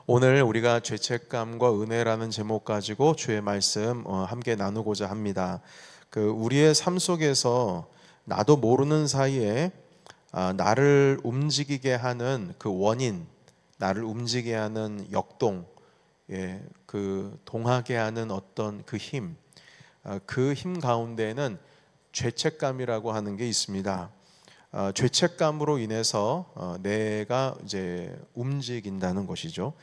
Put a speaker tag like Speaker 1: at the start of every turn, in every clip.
Speaker 1: 오늘 우리가 죄책감과 은혜라는 제목 가지고 주의 말씀 함께 나누고자 합니다. 우리의 삶 속에서 나도 모르는 사이에 나를 움직이게 하는 그 원인, 나를 움직이게 하는 역동, 동하게 하는 어떤 그 힘 가운데에는 죄책감이라고 하는 게 있습니다. 죄책감으로 인해서 내가 이제 움직인다는 것이죠.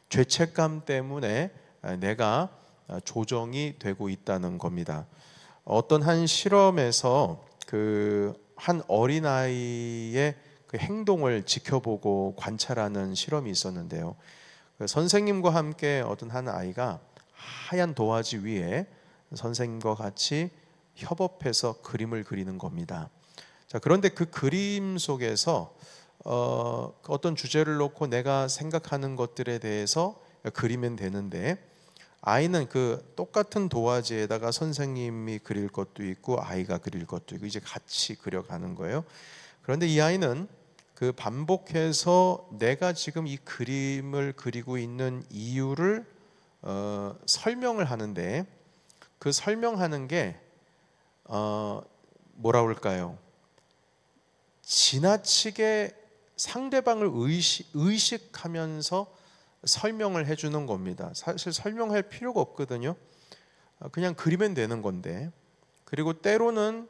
Speaker 1: 죄책감 때문에 내가 조정이 되고 있다는 겁니다. 어떤 한 실험에서 한 어린아이의 그 행동을 지켜보고 관찰하는 실험이 있었는데요. 선생님과 함께 어떤 한 아이가 하얀 도화지 위에 선생님과 같이 협업해서 그림을 그리는 겁니다. 자, 그런데 그 그림 속에서 어떤 주제를 놓고 내가 생각하는 것들에 대해서 그리면 되는데, 아이는 그 똑같은 도화지에다가 선생님이 그릴 것도 있고 아이가 그릴 것도 있고 이제 같이 그려가는 거예요. 그런데 이 아이는 그 반복해서 내가 지금 이 그림을 그리고 있는 이유를 설명을 하는데, 그 설명하는 게 뭐라 그럴까요? 지나치게 상대방을 의식하면서 설명을 해주는 겁니다. 사실 설명할 필요가 없거든요. 그냥 그리면 되는 건데, 그리고 때로는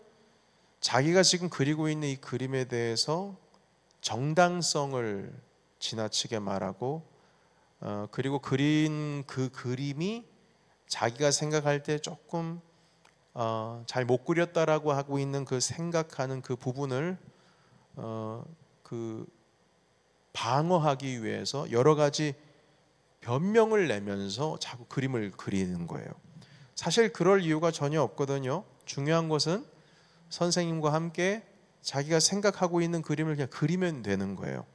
Speaker 1: 자기가 지금 그리고 있는 이 그림에 대해서 정당성을 지나치게 말하고, 그리고 그린 그 그림이 자기가 생각할 때 조금 잘 못 그렸다라고 하고 있는 그 생각하는 그 부분을 방어하기 위해서 여러 가지 변명을 내면서 자꾸 그림을 그리는 거예요. 사실 그럴 이유가 전혀 없거든요. 중요한 것은 선생님과 함께 자기가 생각하고 있는 그림을 그냥 그리면 되는 거예요.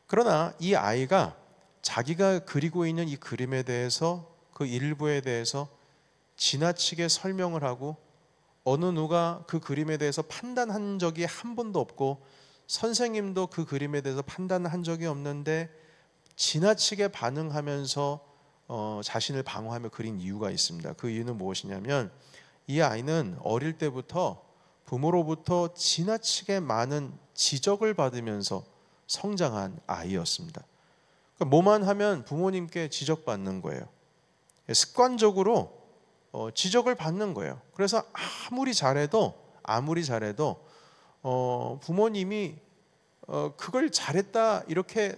Speaker 1: 그러나 이 아이가 자기가 그리고 있는 이 그림에 대해서, 그 일부에 대해서 지나치게 설명을 하고, 어느 누가 그 그림에 대해서 판단한 적이 한 번도 없고 선생님도 그 그림에 대해서 판단한 적이 없는데 지나치게 반응하면서 자신을 방어하며 그린 이유가 있습니다. 그 이유는 무엇이냐면, 이 아이는 어릴 때부터 부모로부터 지나치게 많은 지적을 받으면서 성장한 아이였습니다. 그러니까 뭐만 하면 부모님께 지적받는 거예요. 습관적으로 지적을 받는 거예요. 그래서 아무리 잘해도 부모님이 그걸 잘했다 이렇게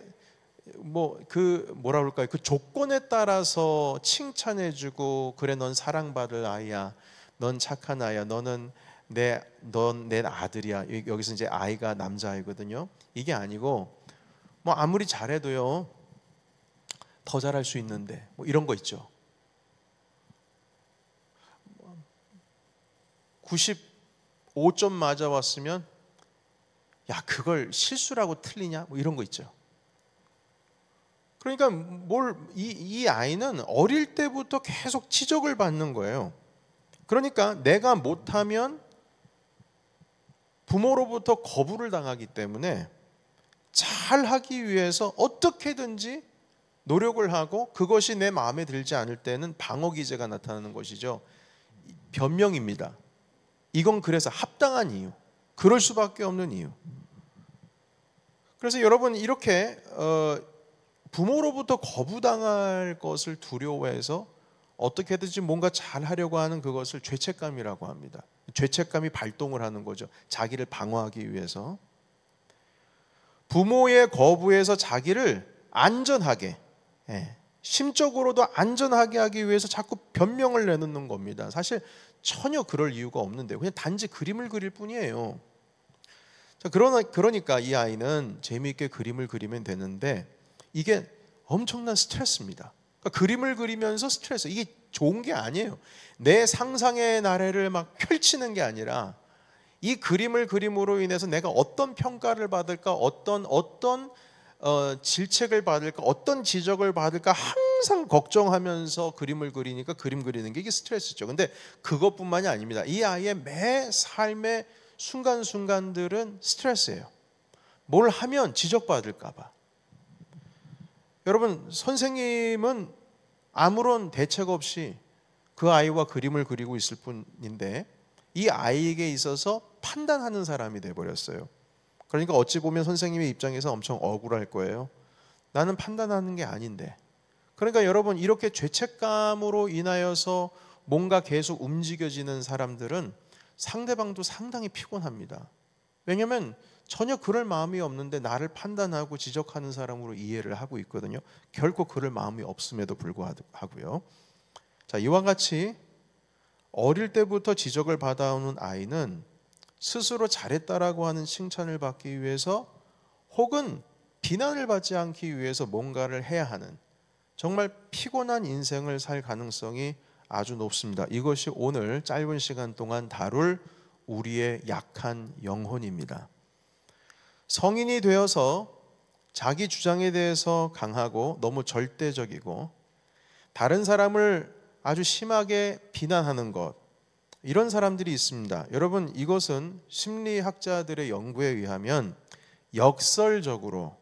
Speaker 1: 뭐라 그럴까요? 그 조건에 따라서 칭찬해주고, 그래 넌 사랑받을 아이야, 넌 착한 아이야, 넌 내 아들이야. 여기서 이제 아이가 남자아이거든요. 이게 아니고 아무리 잘해도요 더 잘할 수 있는데 이런 거 있죠. 95점 맞아왔으면 야 그걸 실수라고 틀리냐 이런 거 있죠. 그러니까 이 아이는 어릴 때부터 계속 지적을 받는 거예요. 그러니까 내가 못하면 부모로부터 거부를 당하기 때문에 잘하기 위해서 어떻게든지 노력을 하고, 그것이 내 마음에 들지 않을 때는 방어 기제가 나타나는 것이죠. 변명입니다. 이건 그래서 합당한 이유, 그럴 수밖에 없는 이유. 그래서 여러분, 이렇게 부모로부터 거부당할 것을 두려워해서 어떻게든지 뭔가 잘하려고 하는 그것을 죄책감이라고 합니다. 죄책감이 발동을 하는 거죠. 자기를 방어하기 위해서. 부모의 거부에서 자기를 안전하게, 심적으로도 안전하게 하기 위해서 자꾸 변명을 내놓는 겁니다. 사실 전혀 그럴 이유가 없는데 그냥 단지 그림을 그릴 뿐이에요. 자, 그러니까 이 아이는 재미있게 그림을 그리면 되는데 이게 엄청난 스트레스입니다. 그러니까 그림을 그리면서 스트레스, 이게 좋은 게 아니에요. 내 상상의 나래를 막 펼치는 게 아니라, 이 그림을 그림으로 인해서 내가 어떤 평가를 받을까, 어떤 질책을 받을까, 어떤 지적을 받을까 항상 걱정하면서 그림을 그리니까 그림 그리는 게 이게 스트레스죠. 근데 그것뿐만이 아닙니다. 이 아이의 매 삶의 순간순간들은 스트레스예요. 뭘 하면 지적받을까 봐. 여러분, 선생님은 아무런 대책 없이 그 아이와 그림을 그리고 있을 뿐인데 이 아이에게 있어서 판단하는 사람이 돼버렸어요. 그러니까 어찌 보면 선생님의 입장에서 엄청 억울할 거예요. 나는 판단하는 게 아닌데. 그러니까 여러분, 이렇게 죄책감으로 인하여서 뭔가 계속 움직여지는 사람들은 상대방도 상당히 피곤합니다. 왜냐하면 전혀 그럴 마음이 없는데 나를 판단하고 지적하는 사람으로 이해를 하고 있거든요. 결코 그럴 마음이 없음에도 불구하고요. 자, 이와 같이 어릴 때부터 지적을 받아오는 아이는 스스로 잘했다라고 하는 칭찬을 받기 위해서 혹은 비난을 받지 않기 위해서 뭔가를 해야 하는 정말 피곤한 인생을 살 가능성이 아주 높습니다. 이것이 오늘 짧은 시간 동안 다룰 우리의 약한 영혼입니다. 성인이 되어서 자기 주장에 대해서 강하고 너무 절대적이고 다른 사람을 아주 심하게 비난하는 것, 이런 사람들이 있습니다. 여러분, 이것은 심리학자들의 연구에 의하면 역설적으로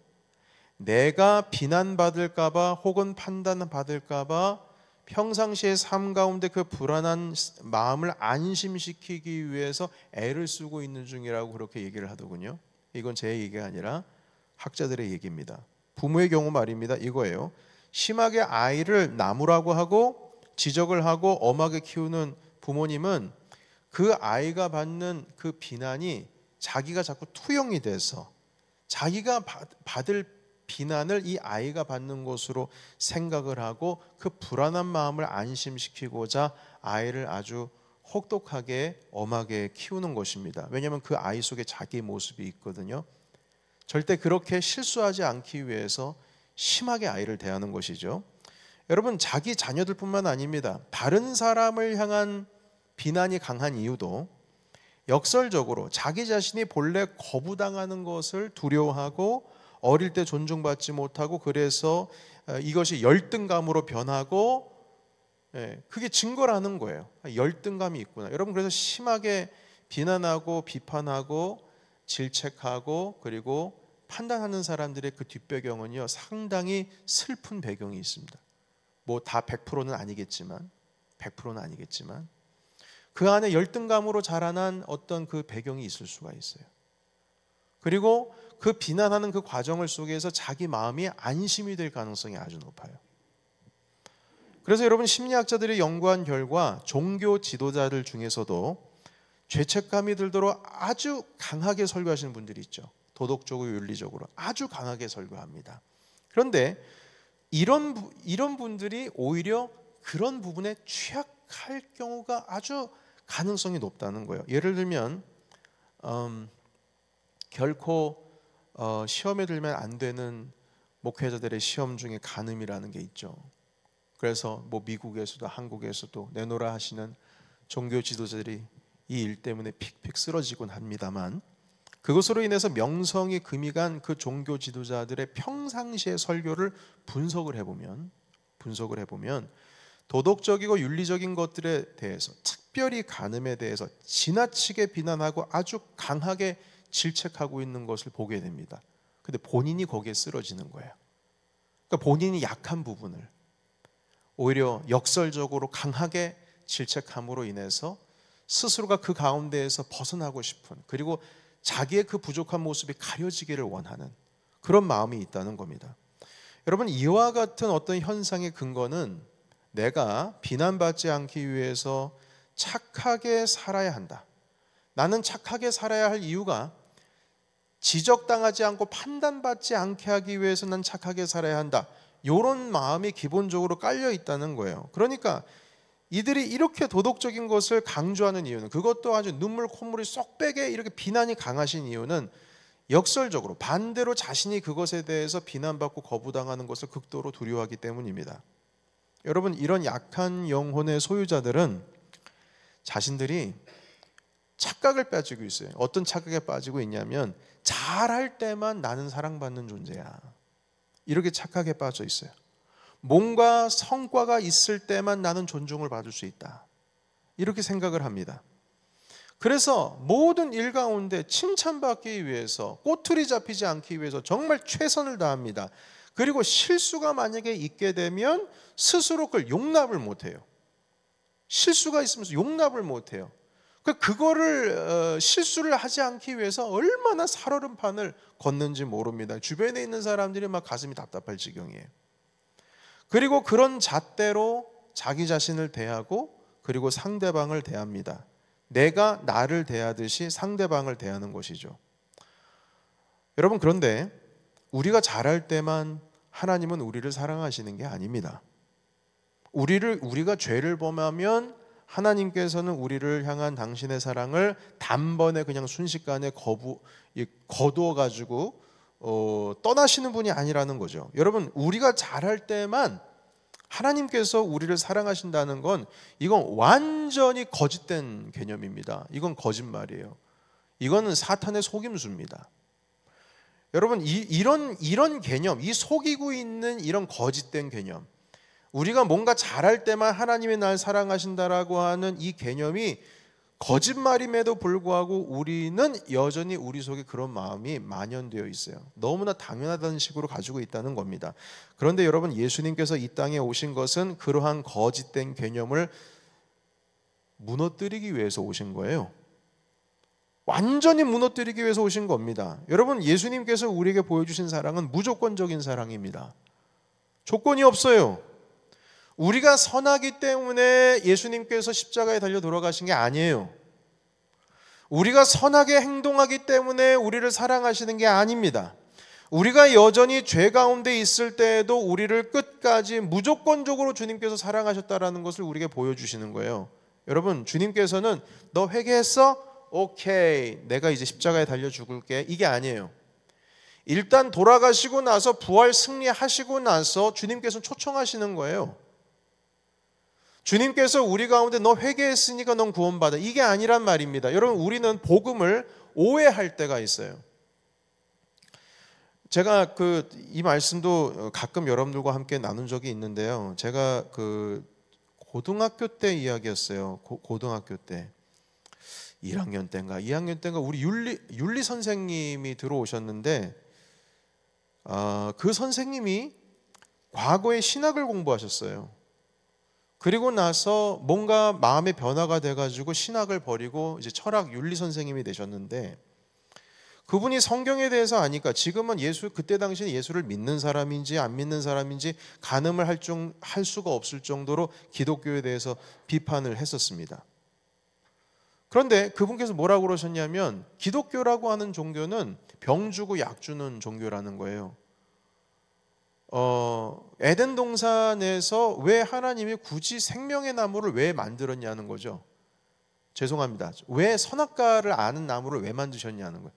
Speaker 1: 내가 비난받을까봐 혹은 판단받을까봐 평상시의 삶 가운데 그 불안한 마음을 안심시키기 위해서 애를 쓰고 있는 중이라고 그렇게 얘기를 하더군요. 이건 제 얘기가 아니라 학자들의 얘기입니다. 부모의 경우 말입니다. 이거예요. 심하게 아이를 나무라고 하고 지적을 하고 엄하게 키우는 부모님은 그 아이가 받는 그 비난이 자기가 자꾸 투영이 돼서 자기가 받을 비난을 이 아이가 받는 것으로 생각을 하고 그 불안한 마음을 안심시키고자 아이를 아주 혹독하게 엄하게 키우는 것입니다. 왜냐하면 그 아이 속에 자기 모습이 있거든요. 절대 그렇게 실수하지 않기 위해서 심하게 아이를 대하는 것이죠. 여러분, 자기 자녀들뿐만 아닙니다. 다른 사람을 향한 비난이 강한 이유도 역설적으로 자기 자신이 본래 거부당하는 것을 두려워하고 어릴 때 존중받지 못하고 그래서 이것이 열등감으로 변하고 그게 증거라는 거예요. 열등감이 있구나. 여러분, 그래서 심하게 비난하고 비판하고 질책하고 그리고 판단하는 사람들의 그 뒷배경은요, 상당히 슬픈 배경이 있습니다. 뭐 다 100%는 아니겠지만 그 안에 열등감으로 자라난 어떤 그 배경이 있을 수가 있어요. 그리고 그 비난하는 그 과정을 속에서 자기 마음이 안심이 될 가능성이 아주 높아요. 그래서 여러분, 심리학자들이 연구한 결과 종교 지도자들 중에서도 죄책감이 들도록 아주 강하게 설교하시는 분들이 있죠. 도덕적으로 윤리적으로 아주 강하게 설교합니다. 그런데 이런 분들이 오히려 그런 부분에 취약할 경우가 아주 가능성이 높다는 거예요. 예를 들면 결코 시험에 들면 안 되는 목회자들의 시험 중에 간음이라는 게 있죠. 그래서 뭐 미국에서도 한국에서도 내노라 하시는 종교 지도자들이 이 일 때문에 픽픽 쓰러지곤 합니다만, 그것으로 인해서 명성이 금이 간 그 종교 지도자들의 평상시의 설교를 분석을 해보면 도덕적이고 윤리적인 것들에 대해서, 특별히 간음에 대해서 지나치게 비난하고 아주 강하게 질책하고 있는 것을 보게 됩니다. 근데 본인이 거기에 쓰러지는 거예요. 그러니까 본인이 약한 부분을 오히려 역설적으로 강하게 질책함으로 인해서 스스로가 그 가운데에서 벗어나고 싶은, 그리고 자기의 그 부족한 모습이 가려지기를 원하는 그런 마음이 있다는 겁니다. 여러분, 이와 같은 어떤 현상의 근거는 내가 비난받지 않기 위해서 착하게 살아야 한다. 나는 착하게 살아야 할 이유가 지적당하지 않고 판단받지 않게 하기 위해서 난 착하게 살아야 한다. 이런 마음이 기본적으로 깔려 있다는 거예요. 그러니까 이들이 이렇게 도덕적인 것을 강조하는 이유는, 그것도 아주 눈물 콧물이 쏙 빼게 이렇게 비난이 강하신 이유는 역설적으로 반대로 자신이 그것에 대해서 비난받고 거부당하는 것을 극도로 두려워하기 때문입니다. 여러분, 이런 약한 영혼의 소유자들은 자신들이 착각을 빠지고 있어요. 어떤 착각에 빠지고 있냐면 잘할 때만 나는 사랑받는 존재야, 이렇게 착각에 빠져 있어요. 뭔가 성과가 있을 때만 나는 존중을 받을 수 있다, 이렇게 생각을 합니다. 그래서 모든 일 가운데 칭찬받기 위해서, 꼬투리 잡히지 않기 위해서 정말 최선을 다합니다. 그리고 실수가 만약에 있게 되면 스스로 그걸 용납을 못해요. 실수가 있으면서 용납을 못해요. 그거를 실수를 하지 않기 위해서 얼마나 살얼음판을 걷는지 모릅니다. 주변에 있는 사람들이 막 가슴이 답답할 지경이에요. 그리고 그런 잣대로 자기 자신을 대하고 그리고 상대방을 대합니다. 내가 나를 대하듯이 상대방을 대하는 것이죠. 여러분, 그런데 우리가 잘할 때만 하나님은 우리를 사랑하시는 게 아닙니다. 우리가 죄를 범하면 하나님께서는 우리를 향한 당신의 사랑을 단번에 그냥 순식간에 거두어 가지고 떠나시는 분이 아니라는 거죠. 여러분, 우리가 잘할 때만 하나님께서 우리를 사랑하신다는 건 이건 완전히 거짓된 개념입니다. 이건 거짓말이에요. 이거는 사탄의 속임수입니다. 여러분, 이런 개념, 이 속이고 있는 이런 거짓된 개념, 우리가 뭔가 잘할 때만 하나님이 날 사랑하신다라고 하는 이 개념이 거짓말임에도 불구하고 우리는 여전히 우리 속에 그런 마음이 만연되어 있어요. 너무나 당연하다는 식으로 가지고 있다는 겁니다. 그런데 여러분, 예수님께서 이 땅에 오신 것은 그러한 거짓된 개념을 무너뜨리기 위해서 오신 거예요. 완전히 무너뜨리기 위해서 오신 겁니다. 여러분, 예수님께서 우리에게 보여주신 사랑은 무조건적인 사랑입니다. 조건이 없어요. 우리가 선하기 때문에 예수님께서 십자가에 달려 돌아가신 게 아니에요. 우리가 선하게 행동하기 때문에 우리를 사랑하시는 게 아닙니다. 우리가 여전히 죄 가운데 있을 때에도 우리를 끝까지 무조건적으로 주님께서 사랑하셨다라는 것을 우리에게 보여주시는 거예요. 여러분, 주님께서는 너 회개했어? 오케이, 내가 이제 십자가에 달려 죽을게, 이게 아니에요. 일단 돌아가시고 나서 부활 승리하시고 나서 주님께서는 초청하시는 거예요. 주님께서 우리 가운데 너 회개했으니까 넌 구원받아, 이게 아니란 말입니다. 여러분, 우리는 복음을 오해할 때가 있어요. 제가 이 말씀도 가끔 여러분들과 함께 나눈 적이 있는데요. 제가 고등학교 때 이야기였어요. 고등학교 때 1학년 때인가 2학년 때인가 우리 윤리 선생님이 들어오셨는데 그 선생님이 과거에 신학을 공부하셨어요. 그리고 나서 뭔가 마음의 변화가 돼가지고 신학을 버리고 이제 철학 윤리 선생님이 되셨는데, 그분이 성경에 대해서 아니까 지금은 그때 당시에 예수를 믿는 사람인지 안 믿는 사람인지 가늠을 할 수가 없을 정도로 기독교에 대해서 비판을 했었습니다. 그런데 그분께서 뭐라고 그러셨냐면, 기독교라고 하는 종교는 병 주고 약 주는 종교라는 거예요. 에덴 동산에서 왜 하나님이 굳이 생명의 나무를 왜 만들었냐는 거죠. 죄송합니다. 왜 선악과를 아는 나무를 왜 만드셨냐는 거예요.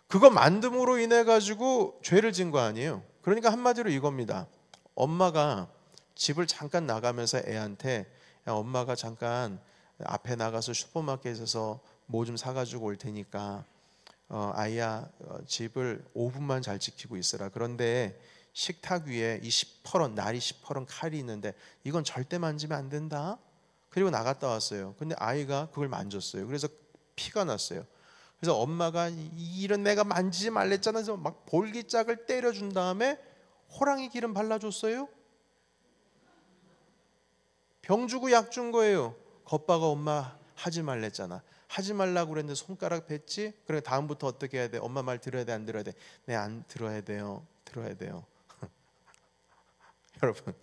Speaker 1: 그거 만듦으로 인해 가지고 죄를 진 거 아니에요. 그러니까 한마디로 이겁니다. 엄마가 집을 잠깐 나가면서 애한테, 야, 엄마가 잠깐 앞에 나가서 슈퍼마켓에서 뭐 좀 사가지고 올 테니까 아이야, 집을 5분만 잘 지키고 있으라. 그런데 식탁 위에 이 날이 시퍼런 칼이 있는데 이건 절대 만지면 안 된다. 그리고 나갔다 왔어요. 근데 아이가 그걸 만졌어요. 그래서 피가 났어요. 그래서 엄마가 이런 내가 만지지 말랬잖아. 그래서 막 볼기짝을 때려준 다음에 호랑이 기름 발라줬어요. 병 주고 약 준 거예요. 겉바가 엄마 하지 말랬잖아. 하지 말라고 그랬는데 손가락 댔지. 그래, 다음부터 어떻게 해야 돼? 엄마 말 들어야 돼, 안 들어야 돼? 네, 안 들어야 돼요. 들어야 돼요. 여러분,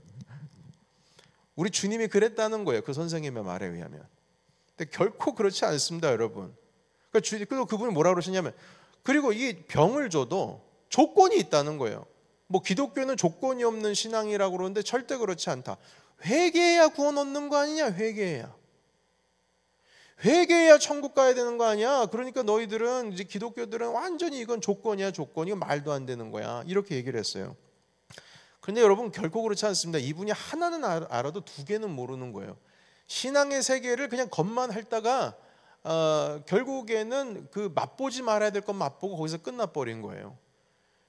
Speaker 1: 우리 주님이 그랬다는 거예요. 그 선생님의 말에 의하면. 근데 결코 그렇지 않습니다, 여러분. 그리고 그분이 뭐라 그러시냐면, 그리고 이 병을 줘도 조건이 있다는 거예요. 뭐 기독교는 조건이 없는 신앙이라고 그러는데 절대 그렇지 않다. 회개해야 구원 얻는 거 아니냐? 회개해야 천국 가야 되는 거 아니야? 그러니까 너희들은, 이제 기독교들은 완전히 이건 조건이야, 조건. 이건 말도 안 되는 거야. 이렇게 얘기를 했어요. 그런데 여러분, 결코 그렇지 않습니다. 이분이 하나는 알아도 두 개는 모르는 거예요. 신앙의 세계를 그냥 겉만 핥다가 결국에는 그 맛보지 말아야 될 건 맛보고 거기서 끝나버린 거예요.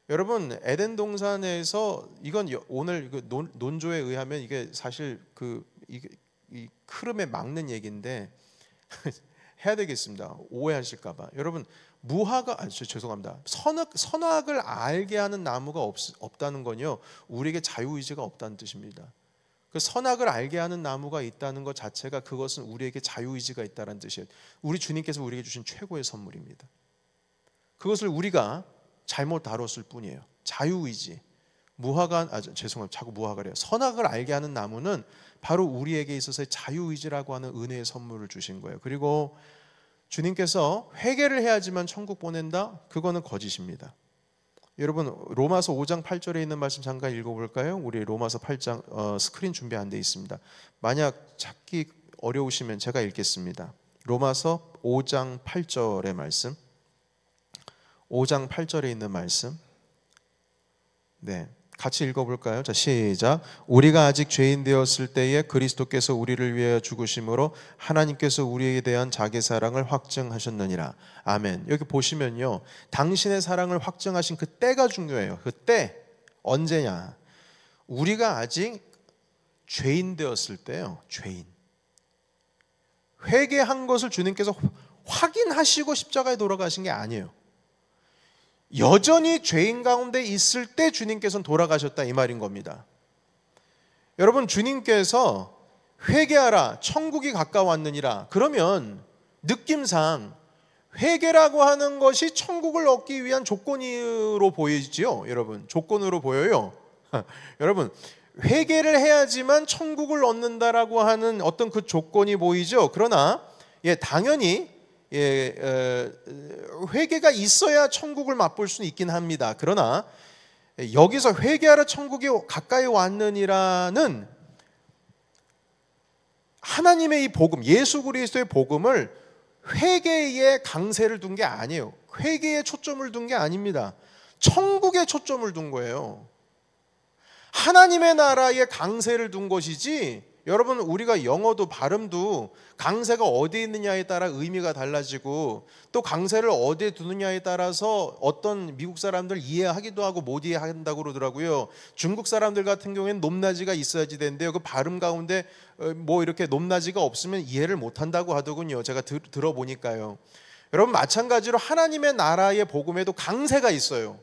Speaker 1: 여러분, 에덴 동산에서, 이건 오늘 논조에 의하면 이게 사실 이 흐름에 막는 얘기인데 해야 되겠습니다. 오해하실까봐. 여러분, 죄송합니다. 선악을 알게 하는 나무가 없다는 건요, 우리에게 자유의지가 없다는 뜻입니다. 그 선악을 알게 하는 나무가 있다는 것 자체가 그것은 우리에게 자유의지가 있다는 뜻이에요. 우리 주님께서 우리에게 주신 최고의 선물입니다. 그것을 우리가 잘못 다뤘을 뿐이에요. 자유의지. 자꾸 무화과래요. 선악을 알게 하는 나무는 바로 우리에게 있어서의 자유의지라고 하는 은혜의 선물을 주신 거예요. 그리고 주님께서 회개를 해야지만 천국 보낸다? 그거는 거짓입니다. 여러분, 로마서 5장 8절에 있는 말씀 잠깐 읽어볼까요? 우리 로마서 8장 스크린 준비 안 돼 있습니다. 만약 찾기 어려우시면 제가 읽겠습니다. 로마서 5장 8절의 말씀, 5장 8절에 있는 말씀, 네, 같이 읽어볼까요? 자, 시작. 우리가 아직 죄인 되었을 때에 그리스도께서 우리를 위하여 죽으심으로 하나님께서 우리에 대한 자기 사랑을 확증하셨느니라. 아멘. 여기 보시면요, 당신의 사랑을 확증하신 그 때가 중요해요. 그 때 언제냐? 우리가 아직 죄인 되었을 때요. 죄인. 회개한 것을 주님께서 확인하시고 십자가에 돌아가신 게 아니에요. 여전히 죄인 가운데 있을 때 주님께서는 돌아가셨다, 이 말인 겁니다. 여러분, 주님께서 회개하라, 천국이 가까웠느니라. 그러면 느낌상 회개라고 하는 것이 천국을 얻기 위한 조건으로 보이지요. 여러분, 조건으로 보여요. 여러분, 회개를 해야지만 천국을 얻는다라고 하는 어떤 그 조건이 보이죠. 그러나 당연히 회개가 있어야 천국을 맛볼 수는 있긴 합니다. 그러나 여기서 회개하라 천국이 가까이 왔느니라는 하나님의 이 복음, 예수 그리스도의 복음을 회개에 강세를 둔 게 아니에요. 회개에 초점을 둔 게 아닙니다. 천국에 초점을 둔 거예요. 하나님의 나라에 강세를 둔 것이지, 여러분, 우리가 영어도 발음도 강세가 어디에 있느냐에 따라 의미가 달라지고, 또 강세를 어디에 두느냐에 따라서 어떤 미국 사람들 이해하기도 하고 못 이해한다고 그러더라고요. 중국 사람들 같은 경우에는 높낮이가 있어야지 되는데요, 그 발음 가운데 뭐 이렇게 높낮이가 없으면 이해를 못 한다고 하더군요. 제가 들어보니까요. 여러분, 마찬가지로 하나님의 나라의 복음에도 강세가 있어요.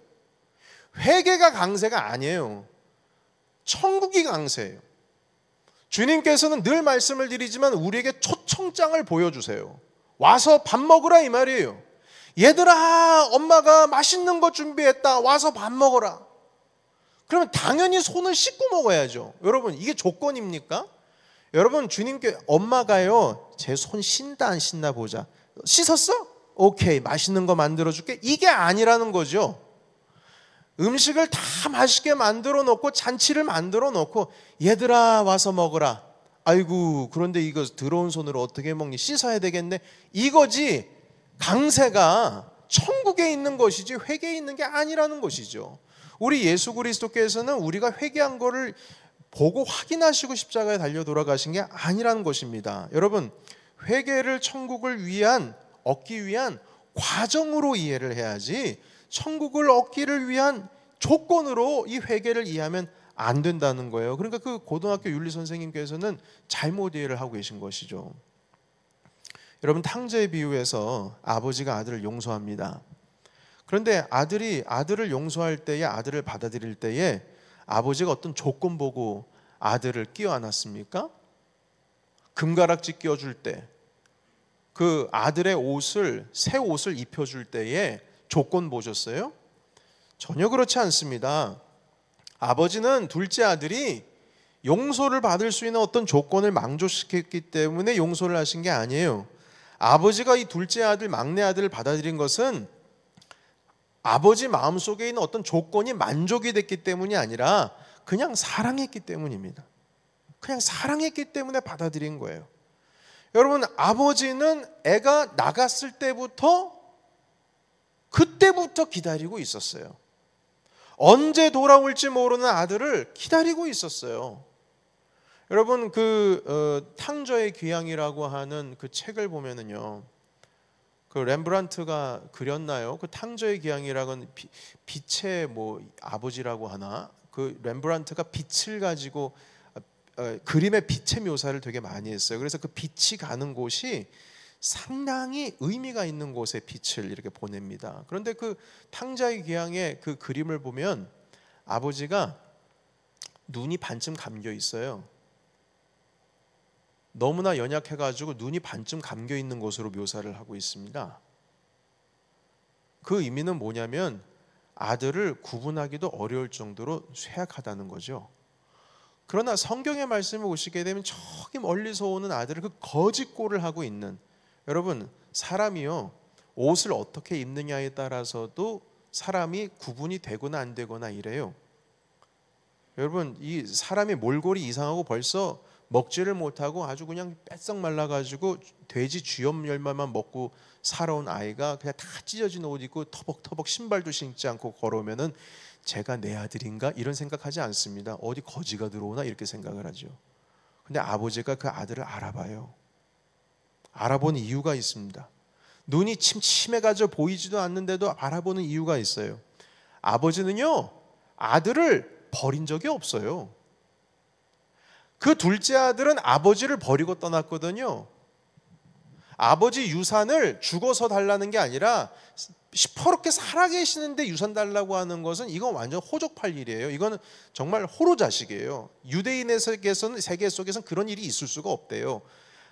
Speaker 1: 회개가 강세가 아니에요. 천국이 강세예요. 주님께서는 늘 말씀을 드리지만 우리에게 초청장을 보여주세요. 와서 밥 먹으라, 이 말이에요. 얘들아, 엄마가 맛있는 거 준비했다. 와서 밥 먹어라. 그러면 당연히 손을 씻고 먹어야죠. 여러분, 이게 조건입니까? 여러분, 주님께 엄마가요, 제 손 씻나 안 씻나 보자. 씻었어? 오케이, 맛있는 거 만들어줄게. 이게 아니라는 거죠. 음식을 다 맛있게 만들어 놓고 잔치를 만들어 놓고 얘들아 와서 먹으라. 아이고, 그런데 이거 더러운 손으로 어떻게 먹니? 씻어야 되겠네. 이거지. 강세가 천국에 있는 것이지 회개에 있는 게 아니라는 것이죠. 우리 예수 그리스도께서는 우리가 회개한 거를 보고 확인하시고 십자가에 달려 돌아가신 게 아니라는 것입니다. 여러분, 회개를 천국을 얻기 위한 과정으로 이해를 해야지, 천국을 얻기를 위한 조건으로 이 회개를 이해하면 안 된다는 거예요. 그러니까 그 고등학교 윤리 선생님께서는 잘못 이해를 하고 계신 것이죠. 여러분, 탕자의 비유에서 아버지가 아들을 용서합니다. 그런데 아들이 아들을 용서할 때에, 아들을 받아들일 때에 아버지가 어떤 조건 보고 아들을 끼워 안았습니까? 금가락지 끼워줄 때, 그 아들의 새 옷을 입혀줄 때에 조건 보셨어요? 전혀 그렇지 않습니다. 아버지는 둘째 아들이 용서를 받을 수 있는 어떤 조건을 망조시켰기 때문에 용서를 하신 게 아니에요. 아버지가 이 둘째 아들, 막내 아들을 받아들인 것은 아버지 마음속에 있는 어떤 조건이 만족이 됐기 때문이 아니라 그냥 사랑했기 때문입니다. 그냥 사랑했기 때문에 받아들인 거예요. 여러분, 아버지는 애가 나갔을 그때부터 기다리고 있었어요. 언제 돌아올지 모르는 아들을 기다리고 있었어요. 여러분, 탕저의 귀향이라고 하는 그 책을 보면은요, 그 렘브란트가 그렸나요? 그 탕저의 귀향이라고는 빛의 아버지라고 하나? 그 렘브란트가 빛을 가지고 그림의 빛의 묘사를 되게 많이 했어요. 그래서 그 빛이 가는 곳이 상당히 의미가 있는 곳에 빛을 이렇게 보냅니다. 그런데 그 탕자의 귀향의 그 그림을 보면 아버지가 눈이 반쯤 감겨 있어요. 너무나 연약해가지고 눈이 반쯤 감겨 있는 것으로 묘사를 하고 있습니다. 그 의미는 뭐냐면 아들을 구분하기도 어려울 정도로 쇠약하다는 거죠. 그러나 성경의 말씀을 보시게 되면 저기 멀리서 오는 아들을 그 거짓골을 하고 있는, 여러분 사람이요 옷을 어떻게 입느냐에 따라서도 사람이 구분이 되거나 안 되거나 이래요. 여러분 이 사람이 몰골이 이상하고 벌써 먹지를 못하고 아주 그냥 뺏썩 말라가지고 돼지 쥐염 열매만 먹고 살아온 아이가 그냥 다 찢어진 옷 입고 터벅터벅 신발도 신지 않고 걸어오면은 제가 내 아들인가 이런 생각하지 않습니다. 어디 거지가 들어오나 이렇게 생각을 하죠. 근데 아버지가 그 아들을 알아봐요. 알아본 이유가 있습니다. 눈이 침침해가지고 보이지도 않는데도 알아보는 이유가 있어요. 아버지는요 아들을 버린 적이 없어요. 그 둘째 아들은 아버지를 버리고 떠났거든요. 아버지 유산을 죽어서 달라는 게 아니라 시퍼렇게 살아계시는데 유산 달라고 하는 것은 이건 완전 호적팔 일이에요. 이거는 정말 호로자식이에요. 유대인의 세계 속에서는 그런 일이 있을 수가 없대요.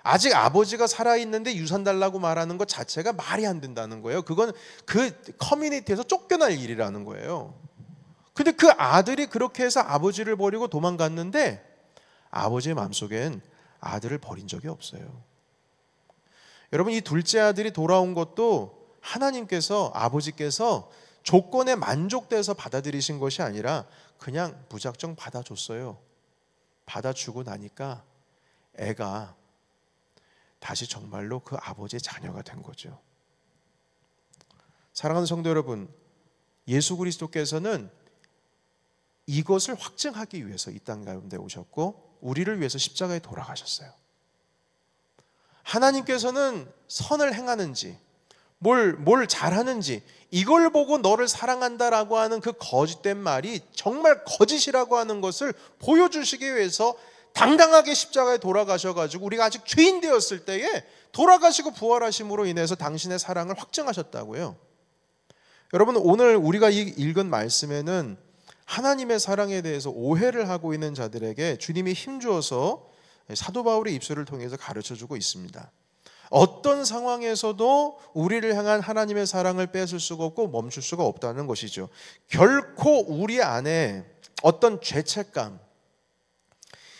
Speaker 1: 아직 아버지가 살아있는데 유산 달라고 말하는 것 자체가 말이 안 된다는 거예요. 그건 그 커뮤니티에서 쫓겨날 일이라는 거예요. 근데 그 아들이 그렇게 해서 아버지를 버리고 도망갔는데 아버지의 마음속엔 아들을 버린 적이 없어요. 여러분 이 둘째 아들이 돌아온 것도 하나님께서 아버지께서 조건에 만족돼서 받아들이신 것이 아니라 그냥 무작정 받아줬어요. 받아주고 나니까 애가 다시 정말로 그 아버지의 자녀가 된 거죠. 사랑하는 성도 여러분, 예수 그리스도께서는 이것을 확증하기 위해서 이 땅 가운데 오셨고 우리를 위해서 십자가에 돌아가셨어요. 하나님께서는 선을 행하는지 뭘 잘하는지 이걸 보고 너를 사랑한다라고 하는 그 거짓된 말이 정말 거짓이라고 하는 것을 보여주시기 위해서 당당하게 십자가에 돌아가셔가지고 우리가 아직 죄인 되었을 때에 돌아가시고 부활하심으로 인해서 당신의 사랑을 확증하셨다고요. 여러분 오늘 우리가 읽은 말씀에는 하나님의 사랑에 대해서 오해를 하고 있는 자들에게 주님이 힘주어서 사도 바울의 입술을 통해서 가르쳐주고 있습니다. 어떤 상황에서도 우리를 향한 하나님의 사랑을 뺏을 수가 없고 멈출 수가 없다는 것이죠. 결코 우리 안에 어떤 죄책감,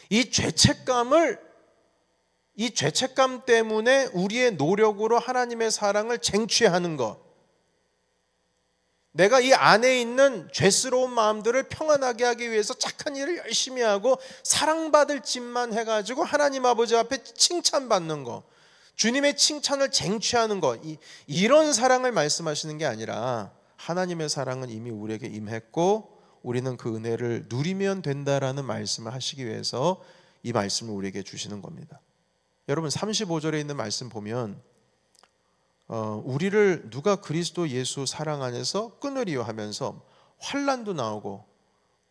Speaker 1: 이 죄책감 때문에 우리의 노력으로 하나님의 사랑을 쟁취하는 것, 내가 이 안에 있는 죄스러운 마음들을 평안하게 하기 위해서 착한 일을 열심히 하고 사랑받을 짓만 해가지고 하나님 아버지 앞에 칭찬받는 것, 주님의 칭찬을 쟁취하는 것, 이런 사랑을 말씀하시는 게 아니라 하나님의 사랑은 이미 우리에게 임했고 우리는 그 은혜를 누리면 된다라는 말씀을 하시기 위해서 이 말씀을 우리에게 주시는 겁니다. 여러분 35절에 있는 말씀 보면 우리를 누가 그리스도 예수 사랑 안에서 끊으리요 하면서 환난도 나오고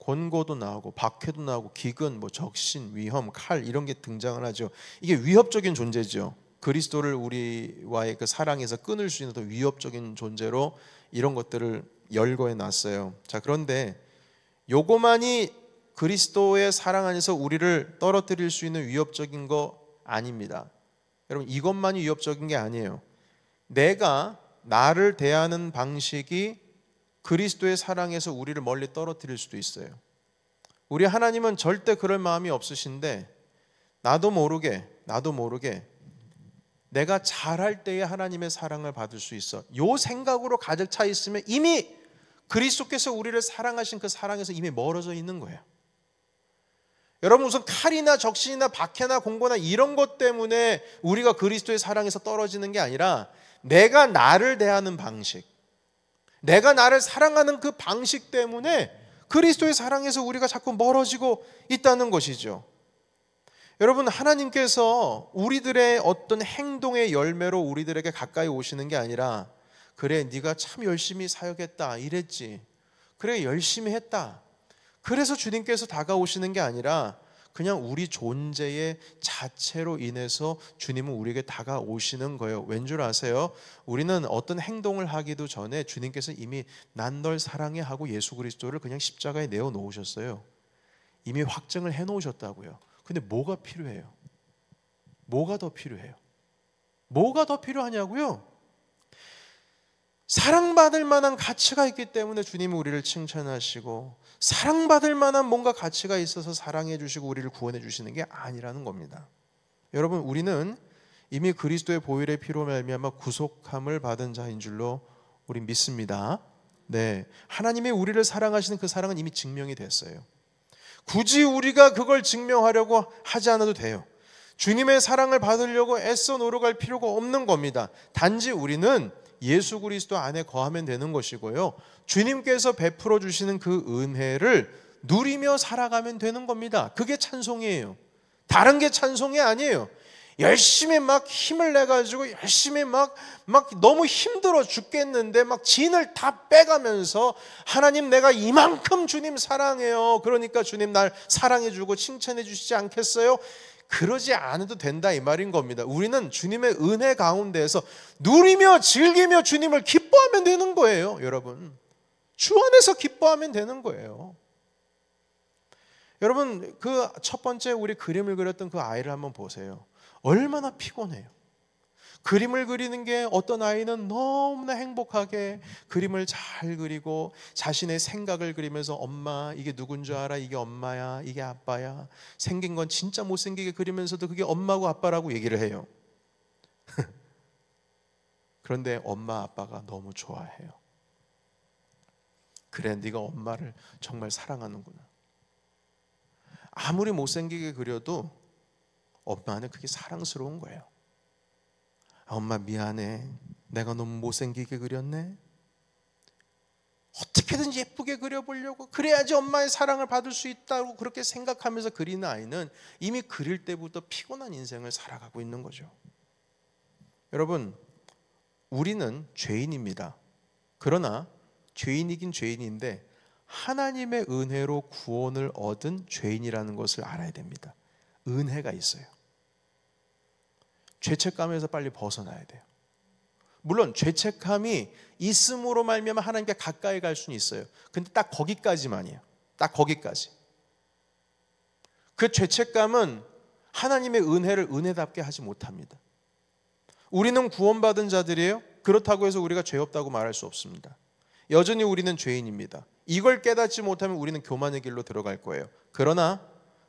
Speaker 1: 권고도 나오고 박해도 나오고 기근, 적신, 위험, 칼 이런 게 등장을 하죠. 이게 위협적인 존재죠. 그리스도를 우리와의 그 사랑에서 끊을 수 있는 더 위협적인 존재로 이런 것들을 열거해 놨어요. 자, 그런데 요거만이 그리스도의 사랑 안에서 우리를 떨어뜨릴 수 있는 위협적인 거 아닙니다. 여러분 이것만이 위협적인 게 아니에요. 내가 나를 대하는 방식이 그리스도의 사랑에서 우리를 멀리 떨어뜨릴 수도 있어요. 우리 하나님은 절대 그럴 마음이 없으신데 나도 모르게 내가 잘할 때에 하나님의 사랑을 받을 수 있어. 요 생각으로 가득 차 있으면 이미 그리스도께서 우리를 사랑하신 그 사랑에서 이미 멀어져 있는 거예요. 여러분 무슨 칼이나 적신이나 박해나 공고나 이런 것 때문에 우리가 그리스도의 사랑에서 떨어지는 게 아니라 내가 나를 대하는 방식, 내가 나를 사랑하는 그 방식 때문에 그리스도의 사랑에서 우리가 자꾸 멀어지고 있다는 것이죠. 여러분 하나님께서 우리들의 어떤 행동의 열매로 우리들에게 가까이 오시는 게 아니라 그래 네가 참 열심히 사역했다 이랬지, 그래 열심히 했다, 그래서 주님께서 다가오시는 게 아니라 그냥 우리 존재의 자체로 인해서 주님은 우리에게 다가오시는 거예요. 왠 줄 아세요? 우리는 어떤 행동을 하기도 전에 주님께서 이미 난 널 사랑해 하고 예수 그리스도를 그냥 십자가에 내어 놓으셨어요. 이미 확증을 해 놓으셨다고요. 근데 뭐가 필요해요? 뭐가 더 필요해요? 뭐가 더 필요하냐고요? 사랑받을 만한 가치가 있기 때문에 주님은 우리를 칭찬하시고, 사랑받을 만한 뭔가 가치가 있어서 사랑해 주시고 우리를 구원해 주시는 게 아니라는 겁니다. 여러분, 우리는 이미 그리스도의 보혈의 피로 말미암아 구속함을 받은 자인 줄로 우리 믿습니다. 네, 하나님의 우리를 사랑하시는 그 사랑은 이미 증명이 됐어요. 굳이 우리가 그걸 증명하려고 하지 않아도 돼요. 주님의 사랑을 받으려고 애써 노력할 필요가 없는 겁니다. 단지 우리는 예수 그리스도 안에 거하면 되는 것이고요, 주님께서 베풀어 주시는 그 은혜를 누리며 살아가면 되는 겁니다. 그게 찬송이에요. 다른 게 찬송이 아니에요. 열심히 막 힘을 내가지고 열심히 막 너무 힘들어 죽겠는데 막 진을 다 빼가면서 하나님 내가 이만큼 주님 사랑해요, 그러니까 주님 날 사랑해 주고 칭찬해 주시지 않겠어요? 그러지 않아도 된다 이 말인 겁니다. 우리는 주님의 은혜 가운데에서 누리며 즐기며 주님을 기뻐하면 되는 거예요. 여러분, 주 안에서 기뻐하면 되는 거예요. 여러분, 그 첫 번째 우리 그림을 그렸던 그 아이를 한번 보세요. 얼마나 피곤해요. 그림을 그리는 게 어떤 아이는 너무나 행복하게 그림을 잘 그리고 자신의 생각을 그리면서 엄마 이게 누군 줄 알아? 이게 엄마야, 이게 아빠야. 생긴 건 진짜 못생기게 그리면서도 그게 엄마고 아빠라고 얘기를 해요. 그런데 엄마 아빠가 너무 좋아해요. 그래, 네가 엄마를 정말 사랑하는구나. 아무리 못생기게 그려도 엄마는 그게 사랑스러운 거예요. 엄마 미안해, 내가 너무 못생기게 그렸네. 어떻게든지 예쁘게 그려보려고, 그래야지 엄마의 사랑을 받을 수 있다고 그렇게 생각하면서 그리는 아이는 이미 그릴 때부터 피곤한 인생을 살아가고 있는 거죠. 여러분, 우리는 죄인입니다. 그러나 죄인이긴 죄인인데 하나님의 은혜로 구원을 얻은 죄인이라는 것을 알아야 됩니다. 은혜가 있어요. 죄책감에서 빨리 벗어나야 돼요. 물론 죄책감이 있음으로 말미암아 하나님께 가까이 갈 수는 있어요. 근데 딱 거기까지만이에요. 딱 거기까지. 그 죄책감은 하나님의 은혜를 은혜답게 하지 못합니다. 우리는 구원받은 자들이에요. 그렇다고 해서 우리가 죄 없다고 말할 수 없습니다. 여전히 우리는 죄인입니다. 이걸 깨닫지 못하면 우리는 교만의 길로 들어갈 거예요. 그러나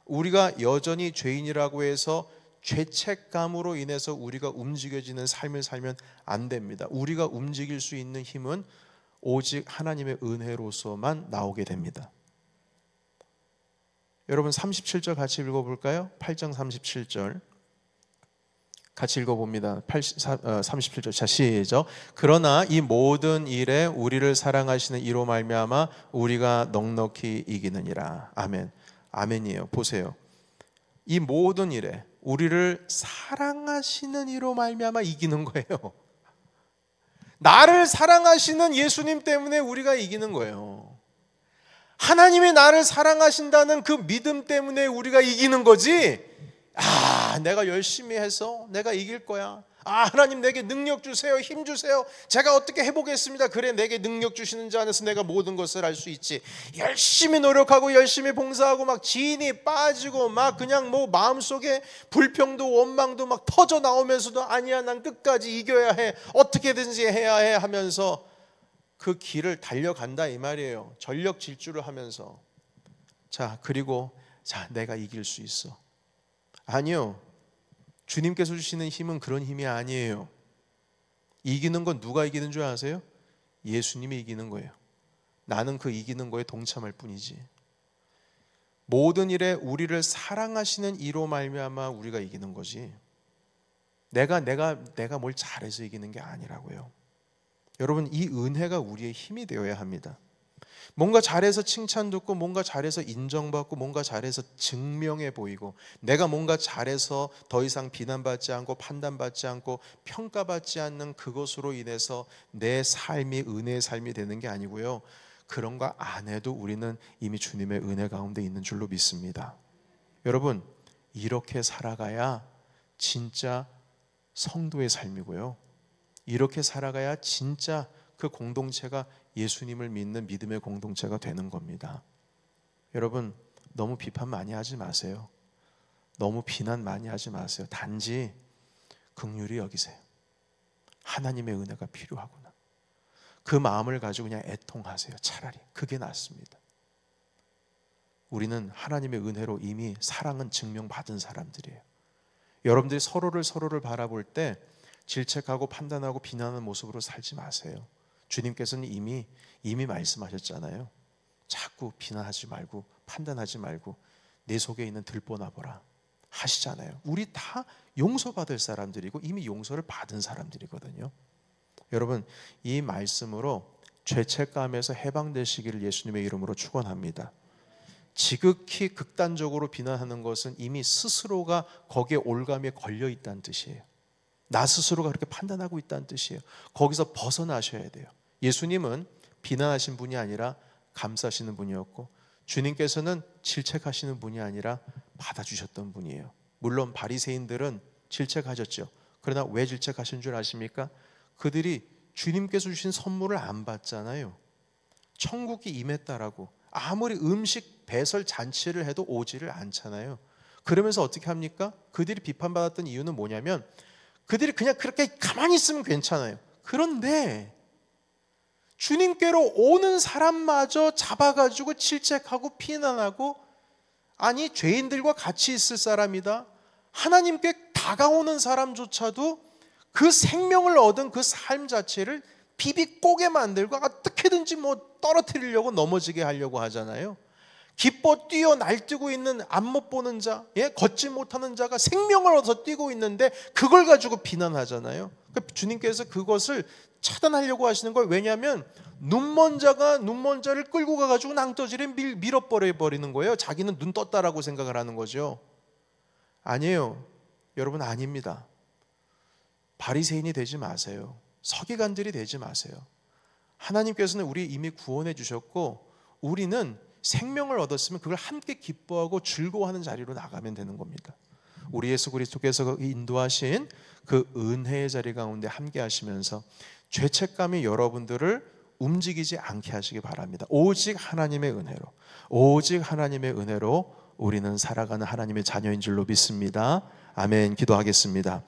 Speaker 1: 우리가 여전히 죄인이라고 해서 죄책감으로 인해서 우리가 움직여지는 삶을 살면 안 됩니다. 우리가 움직일 수 있는 힘은 오직 하나님의 은혜로서만 나오게 됩니다. 여러분 37절 같이 읽어볼까요? 8장 37절 같이 읽어봅니다. 37절 자 시작. 그러나 이 모든 일에 우리를 사랑하시는 이로 말미암아 우리가 넉넉히 이기느니라. 아멘. 아멘이에요. 보세요. 이 모든 일에 우리를 사랑하시는 이로 말미암아 이기는 거예요. 나를 사랑하시는 예수님 때문에 우리가 이기는 거예요. 하나님이 나를 사랑하신다는 그 믿음 때문에 우리가 이기는 거지. 내가 열심히 해서 내가 이길 거야. 하나님 내게 능력 주세요, 힘 주세요, 제가 어떻게 해보겠습니다. 그래, 내게 능력 주시는 자 안에서 내가 모든 것을 할 수 있지. 열심히 노력하고 열심히 봉사하고 막 진이 빠지고 막 그냥 뭐 마음속에 불평도 원망도 막 터져 나오면서도 아니야, 난 끝까지 이겨야 해, 어떻게든지 해야 해 하면서 그 길을 달려간다 이 말이에요. 전력 질주를 하면서. 그리고 내가 이길 수 있어. 아니요, 주님께서 주시는 힘은 그런 힘이 아니에요. 이기는 건 누가 이기는 줄 아세요? 예수님이 이기는 거예요. 나는 그 이기는 거에 동참할 뿐이지. 모든 일에 우리를 사랑하시는 이로 말미암아 우리가 이기는 거지. 내가 뭘 잘해서 이기는 게 아니라고요. 여러분, 이 은혜가 우리의 힘이 되어야 합니다. 뭔가 잘해서 칭찬 듣고 뭔가 잘해서 인정받고 뭔가 잘해서 증명해 보이고 내가 뭔가 잘해서 더 이상 비난받지 않고 판단받지 않고 평가받지 않는 그것으로 인해서 내 삶이 은혜의 삶이 되는 게 아니고요, 그런 거 안 해도 우리는 이미 주님의 은혜 가운데 있는 줄로 믿습니다. 여러분, 이렇게 살아가야 진짜 성도의 삶이고요. 이렇게 살아가야 진짜 그 공동체가 예수님을 믿는 믿음의 공동체가 되는 겁니다. 여러분, 너무 비판 많이 하지 마세요. 너무 비난 많이 하지 마세요. 단지 긍휼히 여기세요. 하나님의 은혜가 필요하구나. 그 마음을 가지고 그냥 애통하세요. 차라리 그게 낫습니다. 우리는 하나님의 은혜로 이미 사랑은 증명받은 사람들이에요. 여러분들이 서로를 바라볼 때 질책하고 판단하고 비난하는 모습으로 살지 마세요. 주님께서는 이미 말씀하셨잖아요. 자꾸 비난하지 말고 판단하지 말고 내 속에 있는 들보나 보라 하시잖아요. 우리 다 용서받을 사람들이고 이미 용서를 받은 사람들이거든요. 여러분, 이 말씀으로 죄책감에서 해방되시기를 예수님의 이름으로 축원합니다. 지극히 극단적으로 비난하는 것은 이미 스스로가 거기에 올가미에 걸려 있다는 뜻이에요. 나 스스로가 그렇게 판단하고 있다는 뜻이에요. 거기서 벗어나셔야 돼요. 예수님은 비난하신 분이 아니라 감싸시는 분이었고, 주님께서는 질책하시는 분이 아니라 받아주셨던 분이에요. 물론 바리새인들은 질책하셨죠. 그러나 왜 질책하신 줄 아십니까? 그들이 주님께서 주신 선물을 안 받잖아요. 천국이 임했다라고 아무리 음식 배설 잔치를 해도 오지를 않잖아요. 그러면서 어떻게 합니까? 그들이 비판받았던 이유는 뭐냐면 그들이 그냥 그렇게 가만히 있으면 괜찮아요. 그런데 주님께로 오는 사람마저 잡아가지고 질책하고 비난하고, 아니 죄인들과 같이 있을 사람이다, 하나님께 다가오는 사람조차도 그 생명을 얻은 그 삶 자체를 비비꼬게 만들고 어떻게든지 떨어뜨리려고 넘어지게 하려고 하잖아요. 기뻐 뛰어 날뛰고 있는 앞 못 보는 자, 걷지 못하는 자가 생명을 얻어서 뛰고 있는데 그걸 가지고 비난하잖아요. 주님께서 그것을 차단하려고 하시는 거예요. 왜냐하면 눈먼 자가 눈먼 자를 끌고 가가지고 낭떠지를 밀어버리는 거예요. 자기는 눈 떴다라고 생각을 하는 거죠. 아니에요. 여러분, 아닙니다. 바리새인이 되지 마세요. 서기관들이 되지 마세요. 하나님께서는 우리 이미 구원해 주셨고, 우리는 생명을 얻었으면 그걸 함께 기뻐하고 즐거워하는 자리로 나가면 되는 겁니다. 우리 예수 그리스도께서 인도하신 그 은혜의 자리 가운데 함께 하시면서 죄책감이 여러분들을 움직이지 않게 하시기 바랍니다. 오직 하나님의 은혜로, 오직 하나님의 은혜로 우리는 살아가는 하나님의 자녀인 줄로 믿습니다. 아멘. 기도하겠습니다.